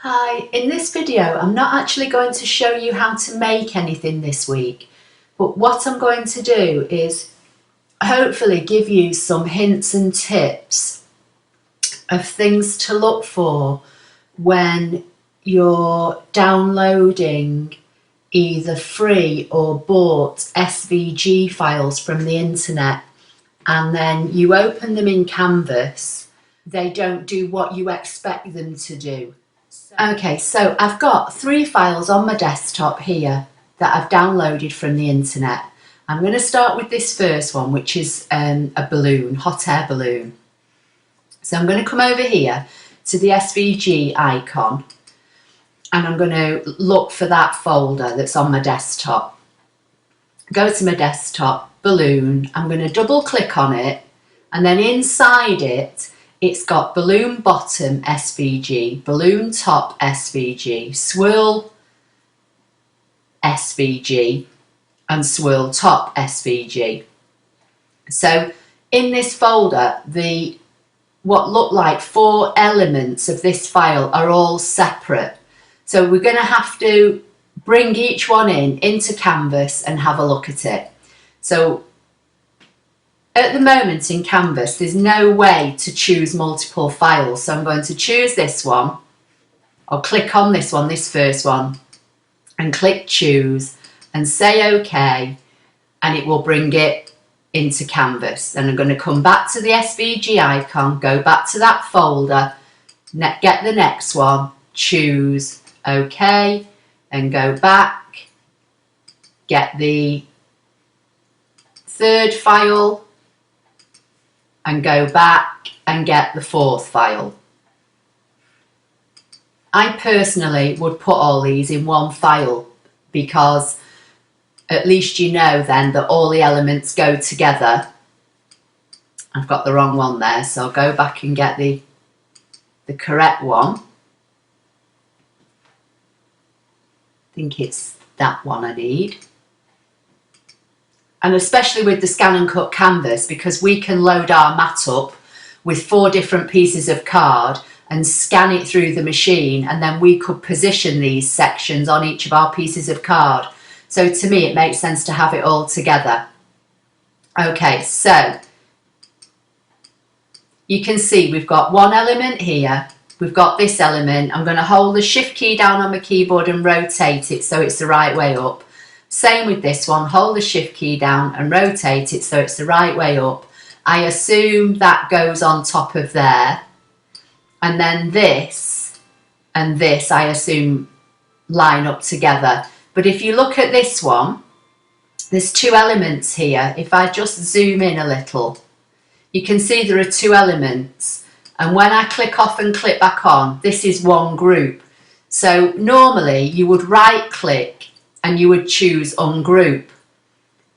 Hi, in this video I'm not actually going to show you how to make anything this week, but what I'm going to do is hopefully give you some hints and tips of things to look for when you're downloading either free or bought SVG files from the internet and then you open them in Canvas. They don't do what you expect them to do. Okay, so I've got 3 files on my desktop here that I've downloaded from the internet. I'm going to start with this first one, which is a balloon, hot air balloon. So I'm going to come over here to the SVG icon and I'm going to look for that folder that's on my desktop. Go to my desktop, balloon, I'm going to double click on it, and then inside it it's got balloon bottom SVG, balloon top SVG, swirl SVG and swirl top SVG. So in this folder, what look like 4 elements of this file are all separate. So we're going to have to bring each one into Canvas and have a look at it. So at the moment in Canvas, there's no way to choose multiple files. So I'm going to choose this one. I'll click on this one, this first one, and click choose and say OK, and it will bring it into Canvas. And I'm going to come back to the SVG icon, go back to that folder, get the next one, choose OK, and go back, get the 3rd file, and go back and get the 4th file. I personally would put all these in one file because at least you know then that all the elements go together. I've got the wrong one there, so I'll go back and get the correct one. I think it's that one I need. And especially with the ScanNCut Canvas, because we can load our mat up with 4 different pieces of card and scan it through the machine, and then we could position these sections on each of our pieces of card. So to me it makes sense to have it all together. Okay, so you can see we've got one element here, we've got this element. I'm going to hold the shift key down on my keyboard and rotate it so it's the right way up. Same with this one, hold the shift key down and rotate it so it's the right way up. I assume that goes on top of there. And then this and this I assume line up together. But if you look at this one, there's 2 elements here. If I just zoom in a little, you can see there are 2 elements. And when I click off and click back on, this is one group. So normally you would right click and you would choose ungroup,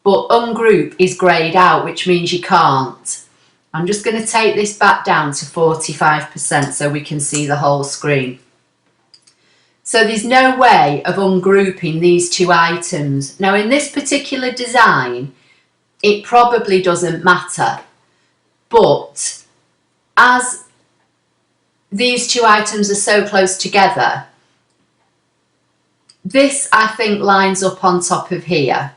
but ungroup is greyed out, which means you can't. I'm just going to take this back down to 45% so we can see the whole screen. So there's no way of ungrouping these 2 items. Now in this particular design, it probably doesn't matter, but as these 2 items are so close together, this I think lines up on top of here.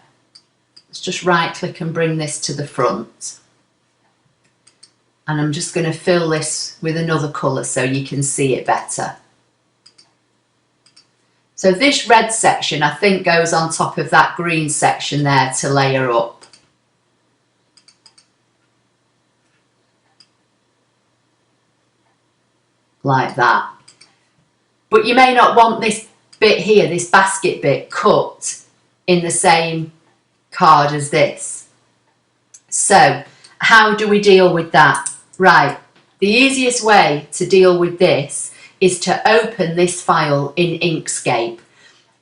Let's just right click and bring this to the front. And I'm just going to fill this with another colour so you can see it better. So this red section I think goes on top of that green section there to layer up. Like that. But you may not want this bit here, this basket bit, cut in the same card as this. So how do we deal with that? Right, the easiest way to deal with this is to open this file in Inkscape.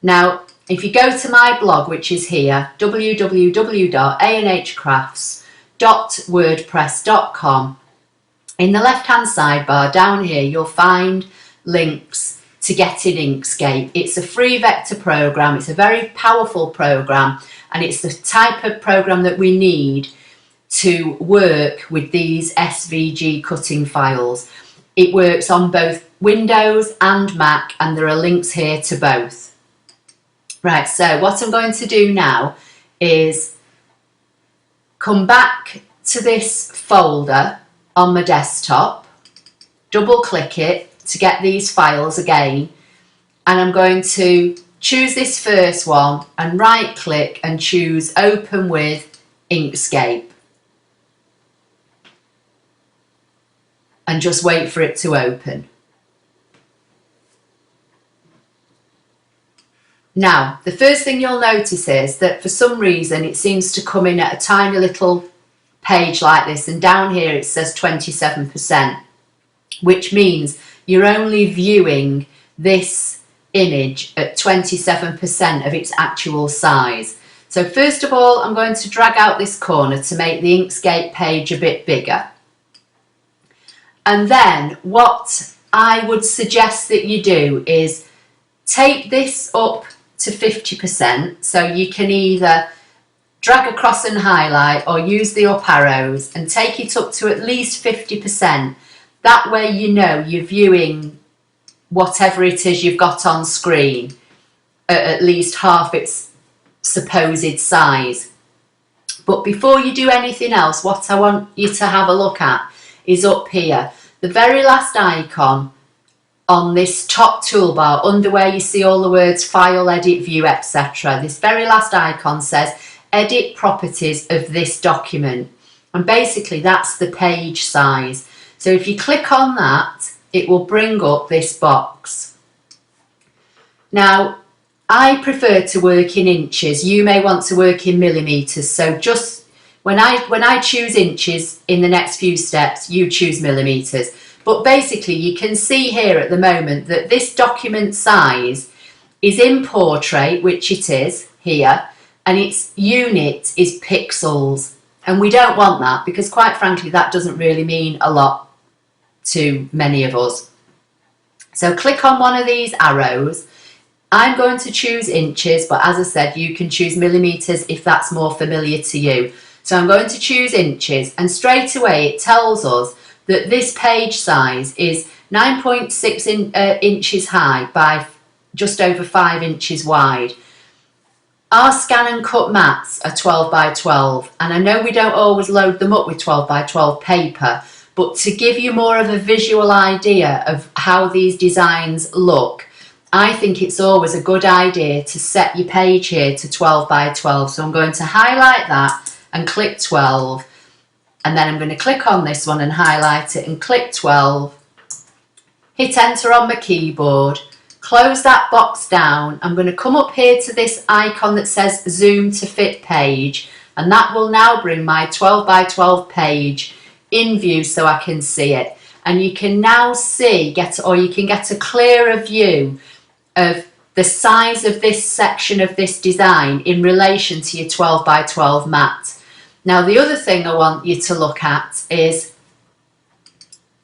Now if you go to my blog, which is here, www.anhcrafts.wordpress.com, in the left hand sidebar down here you'll find links to get in Inkscape. It's a free vector program, it's a very powerful program, and it's the type of program that we need to work with these SVG cutting files. It works on both Windows and Mac, and there are links here to both. Right, so what I'm going to do now is come back to this folder on my desktop, double click it to get these files again, and I'm going to choose this first one and right click and choose Open with Inkscape. And just wait for it to open. Now, the first thing you'll notice is that for some reason it seems to come in at a tiny little page like this, and down here it says 27%, which means you're only viewing this image at 27% of its actual size. So first of all, I'm going to drag out this corner to make the Inkscape page a bit bigger. And then what I would suggest that you do is take this up to 50%. So you can either drag across and highlight or use the up arrows and take it up to at least 50%. That way you know you're viewing whatever it is you've got on screen at least half its supposed size. But before you do anything else, what I want you to have a look at is up here, the very last icon on this top toolbar under where you see all the words File, Edit, View, etc. This very last icon says Edit Properties of this document, and basically that's the page size. So if you click on that, it will bring up this box. Now, I prefer to work in inches. You may want to work in millimeters, so just when I choose inches in the next few steps, you choose millimeters. But basically you can see here at the moment that this document size is in portrait, which it is here, and its unit is pixels. And we don't want that because quite frankly that doesn't really mean a lot to many of us. So click on one of these arrows. I'm going to choose inches, but as I said, you can choose millimeters if that's more familiar to you. So I'm going to choose inches, and straight away it tells us that this page size is 9.6 inches high by just over 5 inches wide. Our ScanNCut mats are 12 by 12, and I know we don't always load them up with 12 by 12 paper, but to give you more of a visual idea of how these designs look, I think it's always a good idea to set your page here to 12 by 12. So I'm going to highlight that and click 12, and then I'm going to click on this one and highlight it and click 12, hit enter on my keyboard, close that box down. I'm going to come up here to this icon that says zoom to fit page, and that will now bring my 12 by 12 page in view so I can see it. And you can now see, you can get a clearer view of the size of this section of this design in relation to your 12 by 12 mat. Now the other thing I want you to look at is,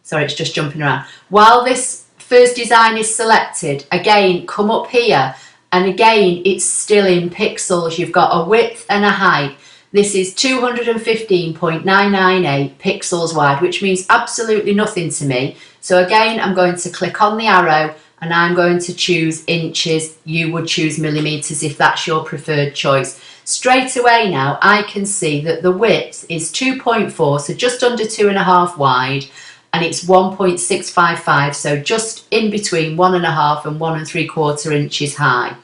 sorry, it's just jumping around. While this first design is selected, again, come up here, and again, it's still in pixels. You've got a width and a height. This is 215.998 pixels wide, which means absolutely nothing to me. So again, I'm going to click on the arrow and I'm going to choose inches. You would choose millimeters if that's your preferred choice. Straight away now, I can see that the width is 2.4, so just under 2.5 wide, and it's 1.655, so just in between 1.5 and 1.75 inches high.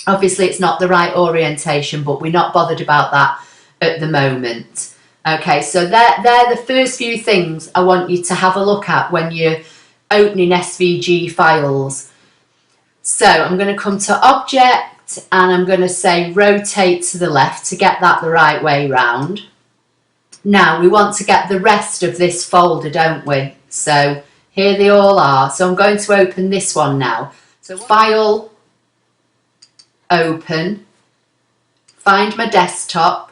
Obviously, it's not the right orientation, but we're not bothered about that at the moment. Okay, so they're the first few things I want you to have a look at when you're opening SVG files. So I'm going to come to Object, and I'm going to say rotate to the left to get that the right way round. Now we want to get the rest of this folder, don't we? So here they all are. So I'm going to open this one now. So File, Open, find my desktop,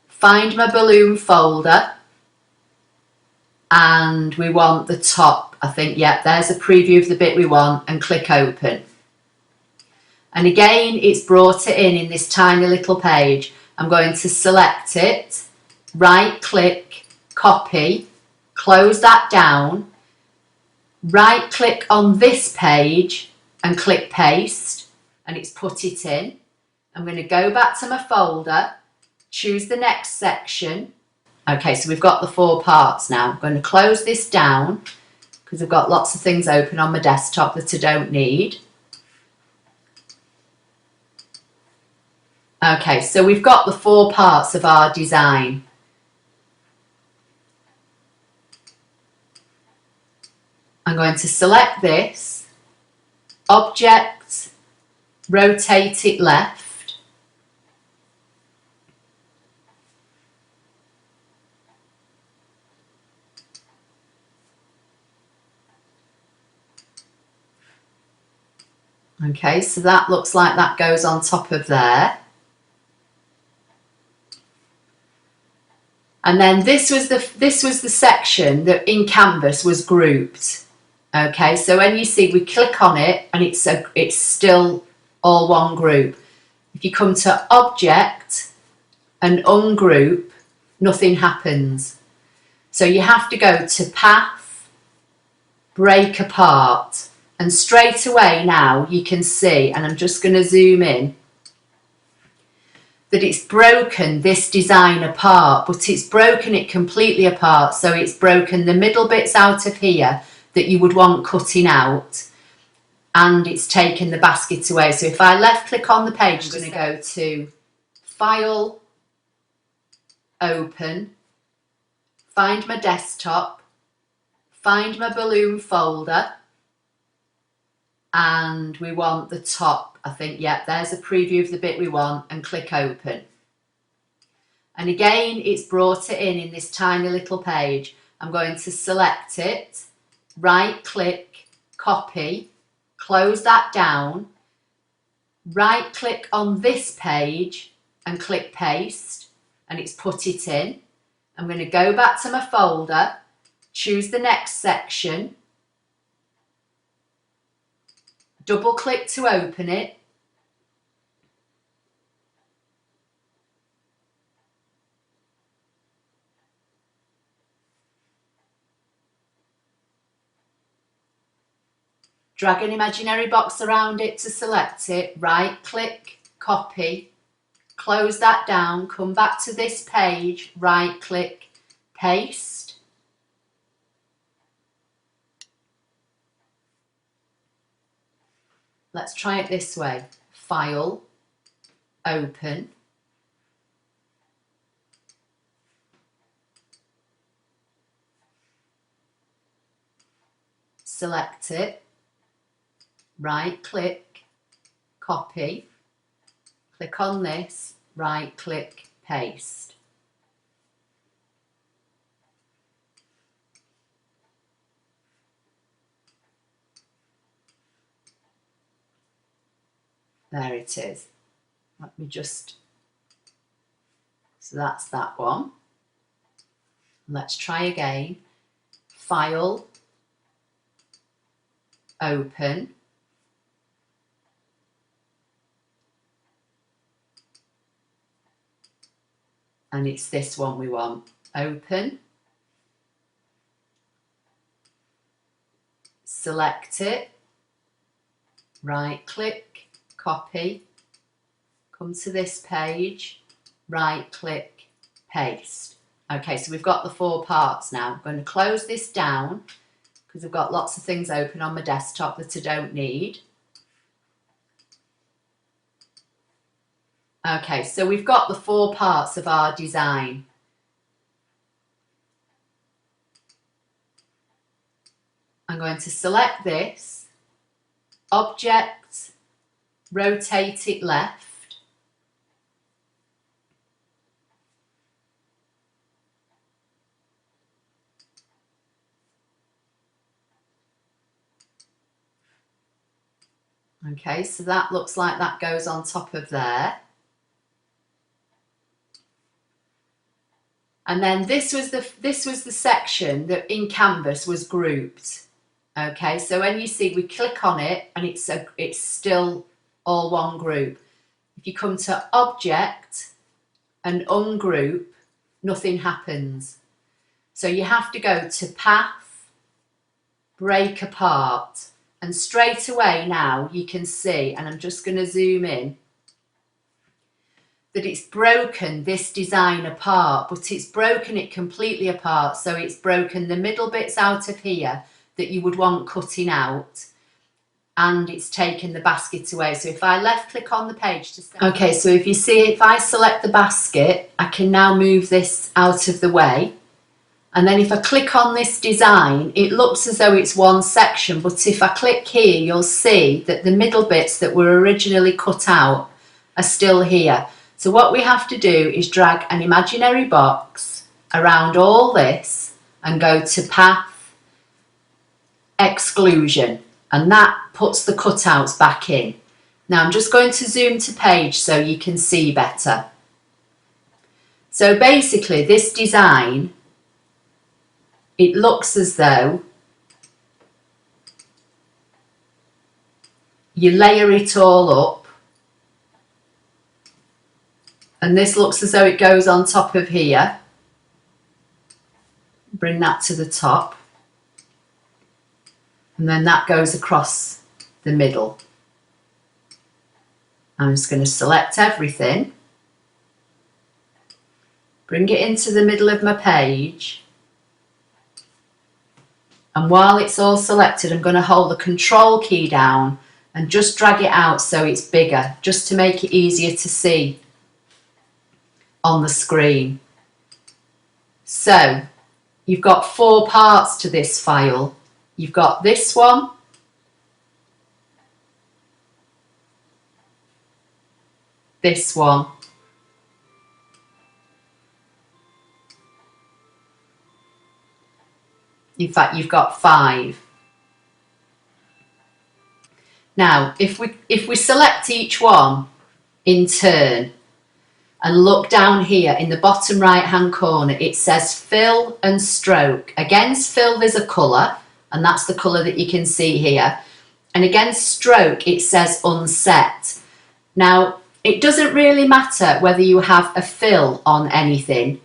find my balloon folder, and we want the top. I think, yeah, there's a preview of the bit we want, and click Open. And again, it's brought it in this tiny little page. I'm going to select it, right click, copy, close that down, right click on this page and click paste, and it's put it in. I'm going to go back to my folder, choose the next section. Okay, so we've got the 4 parts now. I'm going to close this down because I've got lots of things open on my desktop that I don't need. Okay, so we've got the 4 parts of our design. I'm going to select this, object, rotate it left. Okay, so that looks like that goes on top of there. And then this was the section that in Canvas was grouped. Okay, so when you see we click on it and it's still all one group. If you come to object and ungroup, nothing happens. So you have to go to path, break apart, and straight away now you can see, and I'm just going to zoom in, that it's broken this design apart, but it's broken it completely apart. So it's broken the middle bits out of here that you would want cutting out, and it's taken the basket away. So if I left click on the page, I'm going to go to File, Open, find my desktop, find my balloon folder, and we want the top, I think, yeah, there's a preview of the bit we want, and click Open. And again, it's brought it in this tiny little page. I'm going to select it, right click, copy, close that down, right click on this page and click paste, and it's put it in. I'm going to go back to my folder, choose the next section, double click to open it, drag an imaginary box around it to select it, right click, copy, close that down, come back to this page, right click, paste. Let's try it this way. File, Open, select it, right click, copy, click on this, right click, paste. There it is. Let me just, so that's that one. Let's try again. File, Open, and it's this one we want. Open, select it, right click, copy, come to this page, right click, paste. Okay, so we've got the 4 parts now. I'm going to close this down because I've got lots of things open on my desktop that I don't need. Okay, so we've got the 4 parts of our design. I'm going to select this, object, rotate it left, okay, so that looks like that goes on top of there. And then this was the section that in Canvas was grouped. Okay, so when you see we click on it and it's still all one group. If you come to object and ungroup, nothing happens. So you have to go to path, break apart. And straight away now you can see, and I'm just going to zoom in, that it's broken this design apart, but it's broken it completely apart. So it's broken the middle bits out of here that you would want cutting out, and it's taken the basket away. So if I left click on the page to select, okay, so if you see, if I select the basket, I can now move this out of the way. And then if I click on this design, it looks as though it's one section, but if I click here, you'll see that the middle bits that were originally cut out are still here. So what we have to do is drag an imaginary box around all this and go to Path, Exclusion, and that puts the cutouts back in. Now I'm just going to zoom to page so you can see better. So basically this design, it looks as though you layer it all up, and this looks as though it goes on top of here. Bring that to the top, and then that goes across the middle. I'm just going to select everything, bring it into the middle of my page, and while it's all selected, I'm going to hold the Control key down and just drag it out so it's bigger, just to make it easier to see on the screen. So you've got 4 parts to this file. You've got this one, this one, in fact you've got 5. Now if we select each one in turn and look down here in the bottom right hand corner, it says fill and stroke. Against fill there's a colour, and that's the colour that you can see here, and against stroke it says unset. Now it doesn't really matter whether you have a fill on anything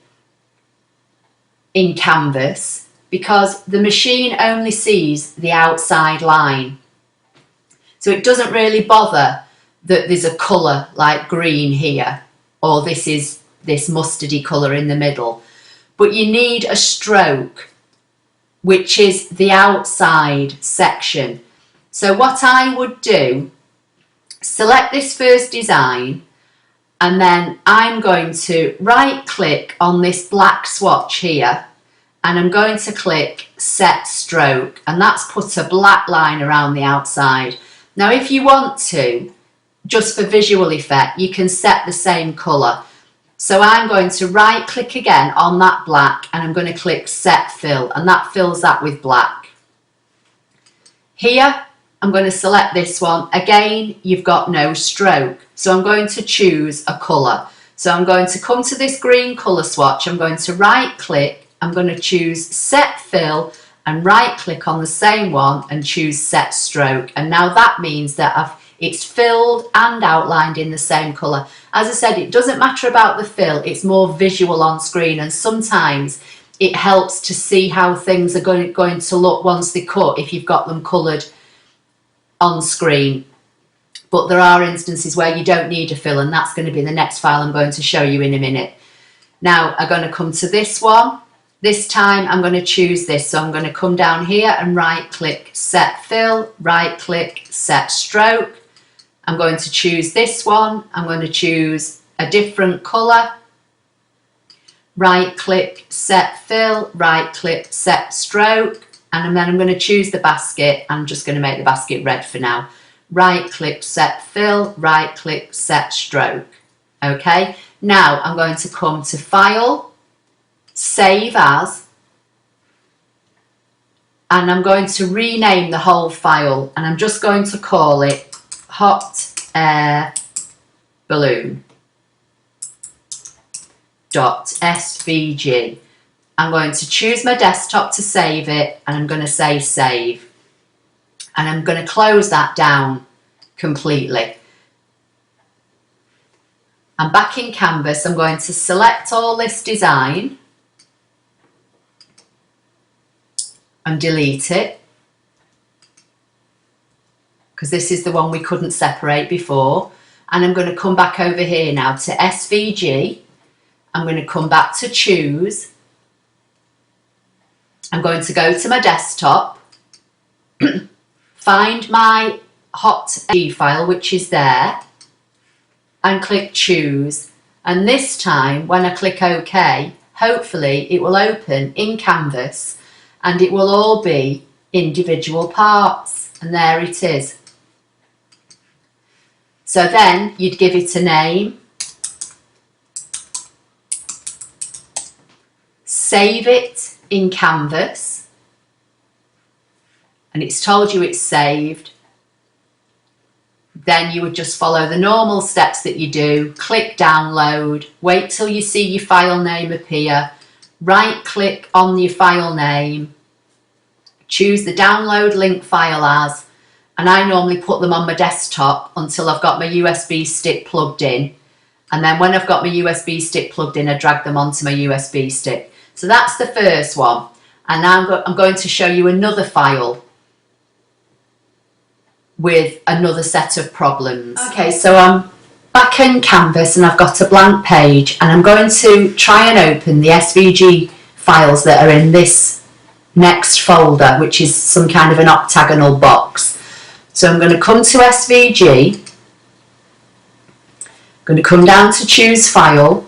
in Canvas, because the machine only sees the outside line. So it doesn't really bother that there's a colour like green here, or this is this mustardy colour in the middle. But you need a stroke, which is the outside section. So what I would do, select this first design, and then I'm going to right click on this black swatch here, and I'm going to click Set Stroke, and that's put a black line around the outside. Now if you want to, just for visual effect, you can set the same colour. So I'm going to right click again on that black, and I'm going to click Set Fill, and that fills that with black. Here I'm going to select this one. Again, you've got no stroke, so I'm going to choose a colour. So I'm going to come to this green colour swatch, I'm going to right click, I'm going to choose Set Fill, and right click on the same one and choose Set Stroke, and now that means that it's filled and outlined in the same colour. As I said, it doesn't matter about the fill, it's more visual on screen, and sometimes it helps to see how things are going to look once they cut if you've got them coloured on screen. But there are instances where you don't need a fill, and that's going to be the next file I'm going to show you in a minute. Now I'm going to come to this one. This time I'm going to choose this, so I'm going to come down here and right click Set Fill, right click Set Stroke. I'm going to choose this one, I'm going to choose a different colour, right click Set Fill, right click Set Stroke, and then I'm going to choose the basket. I'm just going to make the basket red for now. Right click Set Fill, right click Set Stroke. Okay, now I'm going to come to File, Save As, and I'm going to rename the whole file, and I'm just going to call it Hot Air Balloon .svg. I'm going to choose my desktop to save it, and I'm going to say save, and I'm going to close that down completely. I'm back in Canvas. I'm going to select all this design and delete it. because this is the one we couldn't separate before. And I'm going to come back over here now to SVG. I'm going to come back to choose. I'm going to go to my desktop, find my hot SVG file, which is there, and click choose. And this time when I click OK, hopefully it will open in Canvas and it will all be individual parts. And there it is. So then you'd give it a name, save it in Canvas, and it's told you it's saved. Then you would just follow the normal steps that you do, click download, wait till you see your file name appear, right click on your file name, choose the download link file as, and I normally put them on my desktop until I've got my USB stick plugged in. And then when I've got my USB stick plugged in, I drag them onto my USB stick. So that's the first one. And now I'm going to show you another file with another set of problems. Okay, so I'm back in Canvas and I've got a blank page, and I'm going to try and open the SVG files that are in this next folder, which is some kind of an octagonal box. So I'm going to come to SVG, I'm going to come down to choose file,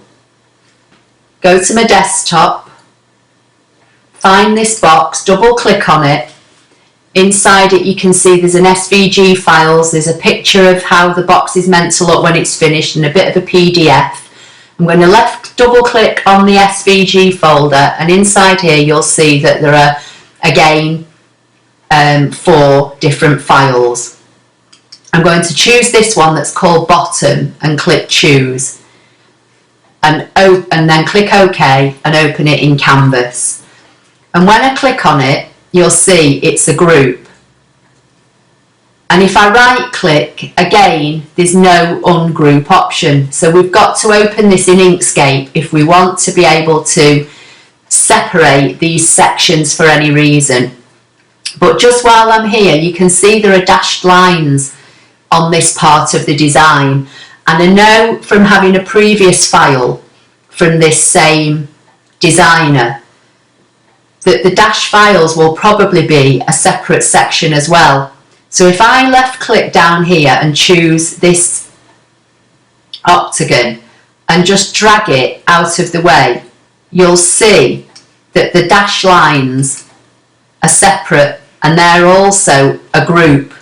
go to my desktop, find this box, double click on it. Inside it you can see there's an SVG files, there's a picture of how the box is meant to look when it's finished and a bit of a PDF. I'm going to left double click on the SVG folder, and inside here you'll see that there are again 4 different files. I'm going to choose this one that's called bottom and click choose, and then click OK and open it in Canvas. And when I click on it, you'll see it's a group. And if I right click, again, there's no ungroup option. So we've got to open this in Inkscape if we want to be able to separate these sections for any reason. But just while I'm here, you can see there are dashed lines on this part of the design. And I know from having a previous file from this same designer that the dash files will probably be a separate section as well. So if I left click down here and choose this octagon and just drag it out of the way, you'll see that the dash lines are separate and they're also a group.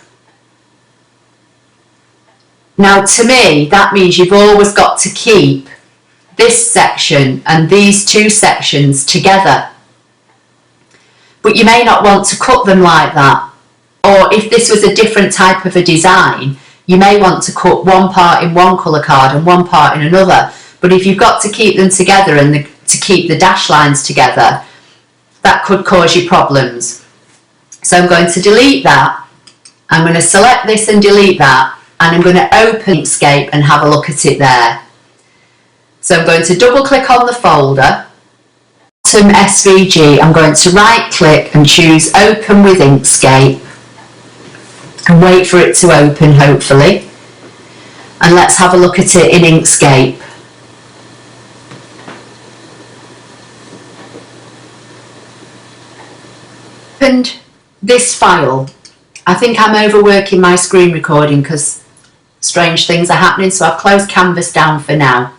Now to me that means you've always got to keep this section and these 2 sections together. But you may not want to cut them like that. Or if this was a different type of a design, you may want to cut one part in one colour card and one part in another. But if you've got to keep them together and to keep the dash lines together, that could cause you problems. So I'm going to delete that. I'm going to select this and delete that. And I'm going to open Inkscape and have a look at it there. So I'm going to double click on the folder. SVG, I'm going to right click and choose open with Inkscape and wait for it to open hopefully, and let's have a look at it in Inkscape. Opened this file. I think I'm overworking my screen recording because strange things are happening, so I've closed Canvas down for now,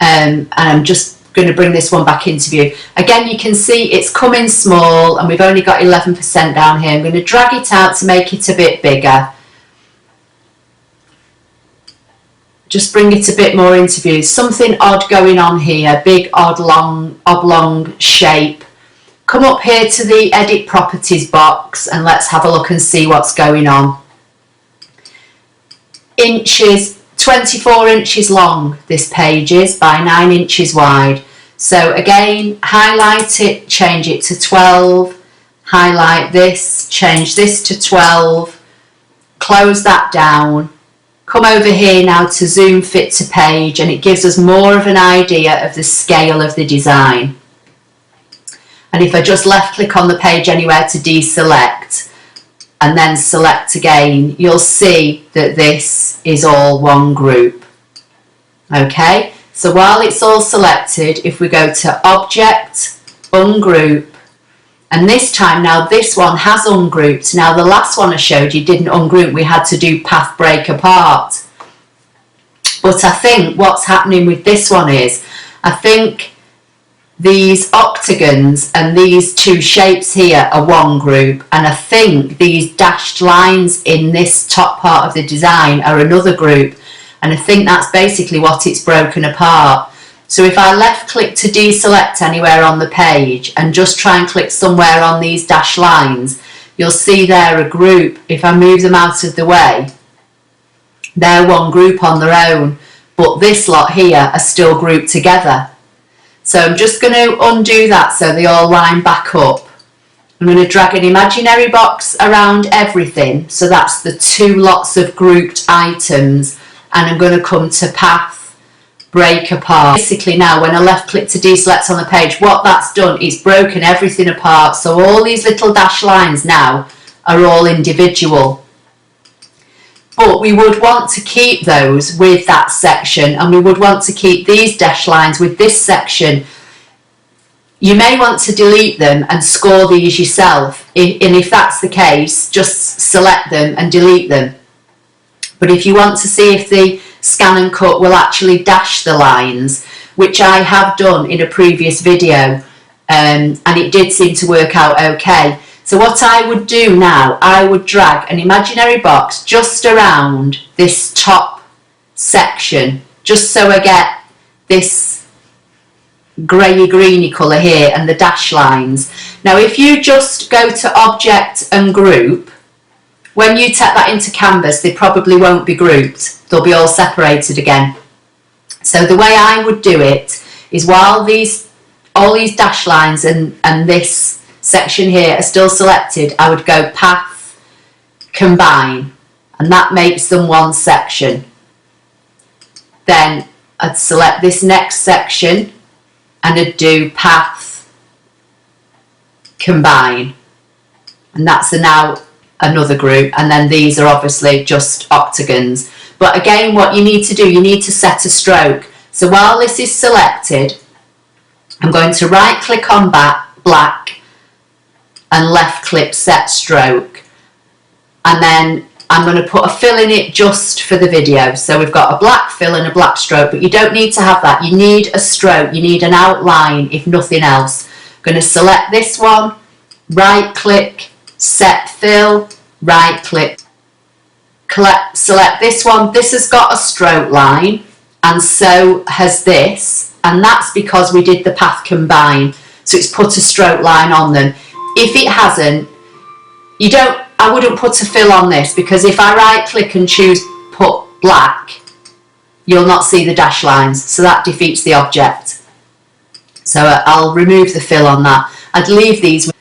and I'm just going to bring this one back into view. Again, you can see it's coming small and we've only got 11% down here. I'm going to drag it out to make it a bit bigger. Just bring it a bit more into view. Something odd going on here, big odd long oblong shape. Come up here to the edit properties box and let's have a look and see what's going on. Inches, 24 inches long this page is by 9 inches wide. So again, highlight it, change it to 12, highlight this, change this to 12, close that down, come over here now to zoom fit to page, and it gives us more of an idea of the scale of the design. And if I just left click on the page anywhere to deselect, and then select again, you'll see that this is all one group. Okay, so while it's all selected, if we go to Object, Ungroup, and this time now this one has ungrouped. Now the last one I showed you didn't ungroup, we had to do Path Break Apart. But I think what's happening with this one is, I think these octagons and these two shapes here are one group, and I think these dashed lines in this top part of the design are another group, and I think that's basically what it's broken apart. So if I left click to deselect anywhere on the page and just try and click somewhere on these dashed lines, you'll see they're a group. If I move them out of the way, they're one group on their own, but this lot here are still grouped together. So I'm just going to undo that so they all line back up. I'm going to drag an imaginary box around everything, so that's the two lots of grouped items, and I'm going to come to Path Break Apart. Basically now when I left click to deselect on the page, what that's done is broken everything apart, so all these little dashed lines now are all individual. But we would want to keep those with that section, and we would want to keep these dashed lines with this section. You may want to delete them and score these yourself, and if that's the case, just select them and delete them. But if you want to see if the ScanNCut will actually dash the lines, which I have done in a previous video, and it did seem to work out okay. So what I would do now, I would drag an imaginary box just around this top section, just so I get this greyy greeny colour here and the dash lines. Now if you just go to Object and Group, when you take that into Canvas, they probably won't be grouped. They'll be all separated again. So the way I would do it is while all these dash lines and this section here are still selected, I would go Path, Combine, and that makes them one section. Then I'd select this next section and I'd do Path, Combine, and that's now another group, and then these are obviously just octagons. But again, what you need to do, you need to set a stroke. So while this is selected, I'm going to right click on black and left click set stroke, and then I'm going to put a fill in it just for the video. So we've got a black fill and a black stroke, but you don't need to have that. You need a stroke, you need an outline if nothing else. I'm going to select this one, right click, set fill, right click, select this one. This has got a stroke line, and so has this, and that's because we did the Path Combine, so it's put a stroke line on them. If it hasn't, I wouldn't put a fill on this, because if I right click and choose put black, you'll not see the dash lines, so that defeats the object. So I'll remove the fill on that. I'd leave these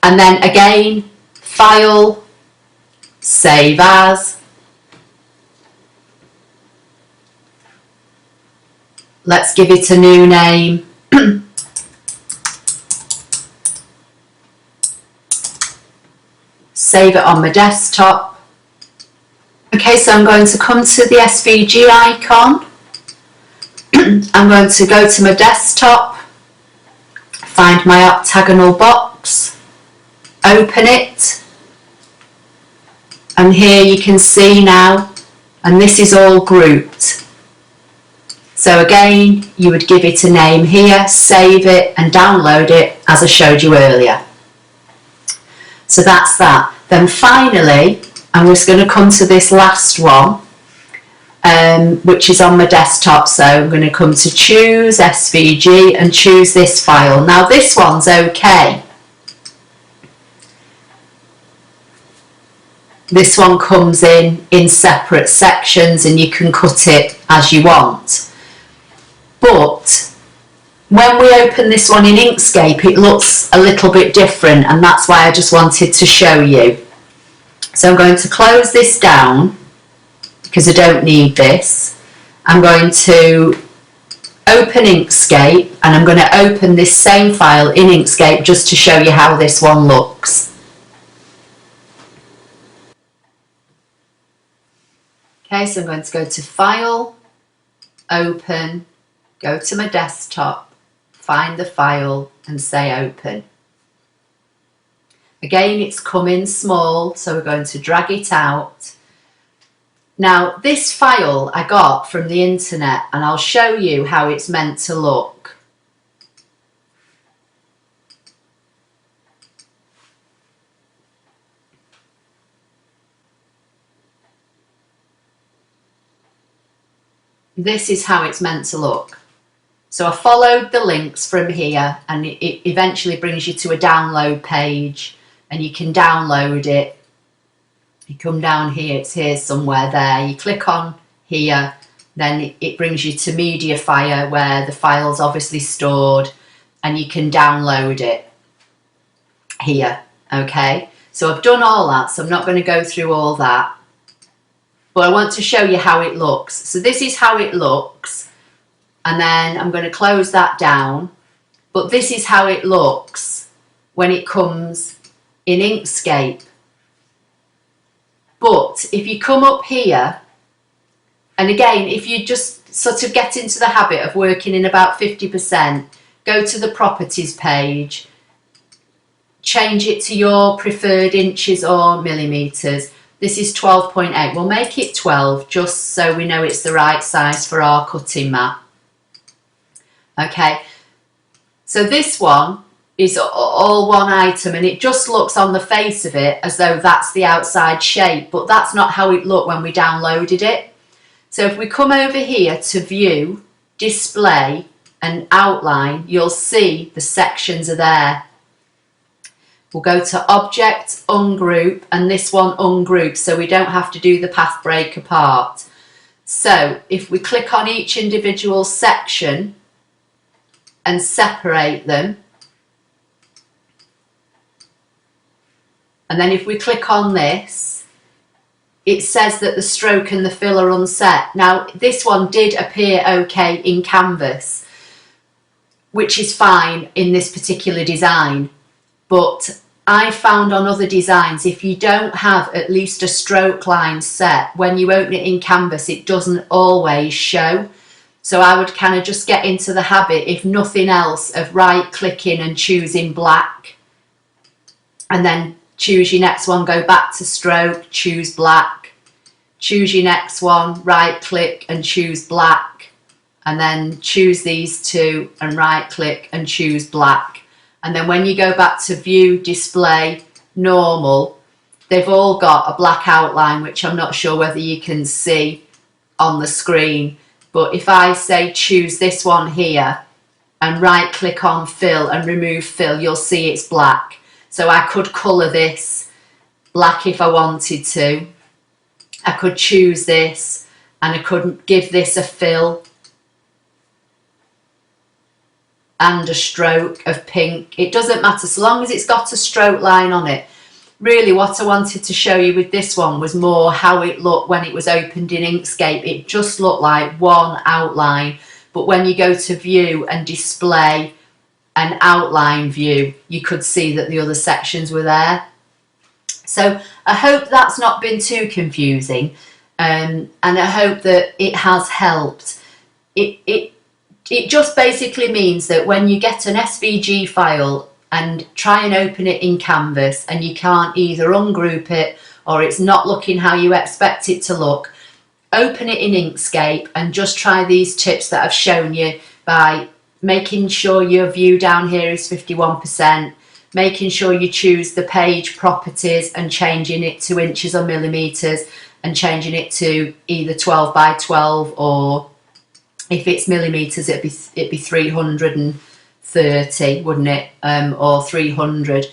and then again, File, Save As. Let's give it a new name. Save it on my desktop. Okay, so I'm going to come to the SVG icon. I'm going to go to my desktop, find my octagonal box, open it, and here you can see now, and this is all grouped. So again, you would give it a name here, save it and download it as I showed you earlier. So that's that. Then finally, I'm just going to come to this last one, which is on my desktop. So I'm going to come to choose SVG and choose this file. Now this one's okay. This one comes in separate sections, and you can cut it as you want. But when we open this one in Inkscape, it looks a little bit different, and that's why I just wanted to show you. So I'm going to close this down because I don't need this. I'm going to open Inkscape, and I'm going to open this same file in Inkscape just to show you how this one looks. Okay, so I'm going to go to File, Open, go to my desktop, find the file and say Open. Again, it's come in small, so we're going to drag it out. Now, this file I got from the internet, and I'll show you how it's meant to look. This is how it's meant to look. So I followed the links from here, and it eventually brings you to a download page, and you can download it. You come down here, it's here somewhere there. You click on here, then it brings you to Mediafire, where the file's obviously stored, and you can download it here. Okay, so I've done all that, so I'm not going to go through all that. But I want to show you how it looks. So this is how it looks. And then I'm going to close that down. But this is how it looks when it comes in Inkscape. But if you come up here, and again, if you just sort of get into the habit of working in about 50%, go to the properties page, change it to your preferred inches or millimeters. This is 12.8. We'll make it 12 just so we know it's the right size for our cutting mat. Okay, so this one is all one item, and it just looks on the face of it as though that's the outside shape, but that's not how it looked when we downloaded it. So if we come over here to View, Display and Outline, you'll see the sections are there. We'll go to Object, Ungroup, and this one Ungroup, so we don't have to do the path break apart. So if we click on each individual section and separate them, and then if we click on this, it says that the stroke and the fill are unset. Now, this one did appear okay in Canvas, which is fine in this particular design. But I found on other designs, if you don't have at least a stroke line set, when you open it in Canvas, it doesn't always show. So I would kind of just get into the habit, if nothing else, of right-clicking and choosing black. And then choose your next one, go back to stroke, choose black. Choose your next one, right-click and choose black. And then choose these two and right-click and choose black. And then when you go back to View, Display, Normal, they've all got a black outline, which I'm not sure whether you can see on the screen. But if I say choose this one here and right click on Fill and remove Fill, you'll see it's black. So I could colour this black if I wanted to. I could choose this and I could give this a fill and a stroke of pink. It doesn't matter, so long as it's got a stroke line on it. Really what I wanted to show you with this one was more how it looked when it was opened in Inkscape. It just looked like one outline, but when you go to View and Display and Outline View, you could see that the other sections were there. So I hope that's not been too confusing, and I hope that it has helped. It just basically means that when you get an SVG file and try and open it in Canvas and you can't either ungroup it or it's not looking how you expect it to look, open it in Inkscape and just try these tips that I've shown you by making sure your view down here is 51%, making sure you choose the page properties and changing it to inches or millimeters and changing it to either 12 by 12 or if it's millimeters, it'd be 330, wouldn't it? Or 300.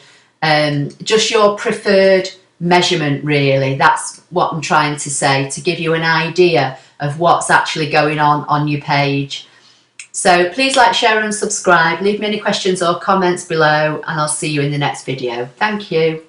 Just your preferred measurement, really. That's what I'm trying to say, to give you an idea of what's actually going on your page. So please like, share and subscribe. Leave me any questions or comments below, and I'll see you in the next video. Thank you.